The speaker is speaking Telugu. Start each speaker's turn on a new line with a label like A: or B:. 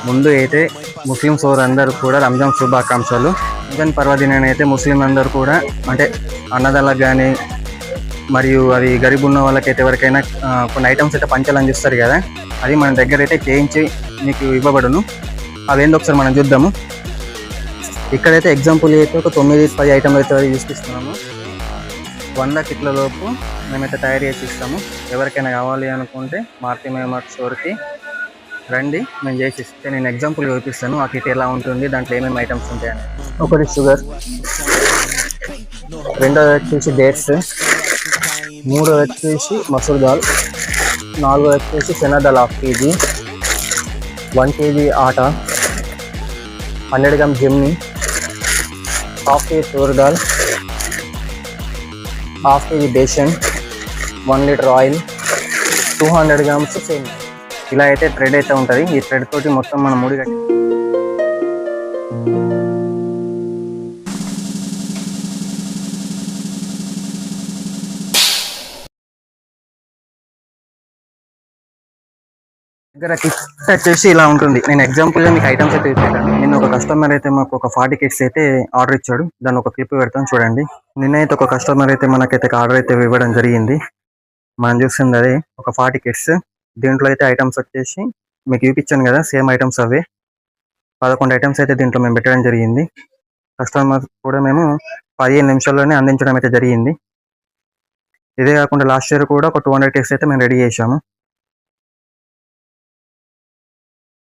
A: ముందు అయితే ముస్లిం సోదరులందరూ కూడా రంజాన్ శుభాకాంక్షలు. రంజాన్ పర్వదినాన్ని అయితే ముస్లిం అందరూ కూడా అంటే అన్నదాలకు కానీ మరియు అది గరీబ్ ఉన్న వాళ్ళకైతే ఎవరికైనా కొన్ని ఐటమ్స్ అయితే పంచాలని అందిస్తారు కదా, అది మన దగ్గర అయితే చేయించి మీకు ఇవ్వబడును. అవేందో ఒకసారి మనం చూద్దాము. ఇక్కడైతే ఎగ్జాంపుల్ అయితే ఒక 9-10 ఐటమ్లు అయితే చూపిస్తున్నాము. 100 కిట్ల లోపు మేమైతే తయారు చేసి ఇస్తాము. ఎవరికైనా కావాలి అనుకుంటే మార్తి మేమర్ స్టోర్కి రండి, మేము చేసి ఇస్తే నేను ఎగ్జాంపుల్ చూపిస్తాను ఆ కిట్ ఎలా ఉంటుంది, దాంట్లో ఏమేమి ఐటమ్స్ ఉంటాయని. ఒకటి షుగర్, రెండోది వచ్చేసి డేట్స్, మూడోది వచ్చేసి మసూర్ దాల్, నాలుగోది వచ్చేసి chana dal 1/2 kg, 1 kg atta, 100 grams Gemini, 1/2 kg toor dal, 1/2 kg besan, 1 litre oil, 200 grams సేమియా. ఇలా అయితే థ్రెడ్ అయితే ఉంటుంది. ఈ థ్రెడ్ తోటి మొత్తం మనం ముడి కట్టి దగ్గర కిట్ వచ్చేసి ఇలా ఉంటుంది. నేను ఎగ్జాంపుల్గా మీకు ఐటమ్స్ అయితే ఇచ్చాను. నిన్న ఒక కస్టమర్ అయితే మాకు ఒక 40 కిట్స్ అయితే ఆర్డర్ ఇచ్చాడు. దాన్ని ఒక క్లిప్ పెడతాను చూడండి. నిన్నైతే ఒక కస్టమర్ అయితే మనకైతే ఆర్డర్ అయితే ఇవ్వడం జరిగింది. మనం చూస్తుంది అదే ఒక 40 కిట్స్. దీంట్లో అయితే ఐటమ్స్ వచ్చేసి మీకు చూపించాను కదా, సేమ్ ఐటమ్స్ అవే 11 ఐటమ్స్ అయితే దీంట్లో మేము పెట్టడం జరిగింది. కస్టమర్ కూడా మేము 15 నిమిషాల్లోనే అందించడం అయితే జరిగింది. ఇదే కాకుండా లాస్ట్ ఇయర్ కూడా ఒక 200 కిట్స్ అయితే మేము రెడీ చేసాము.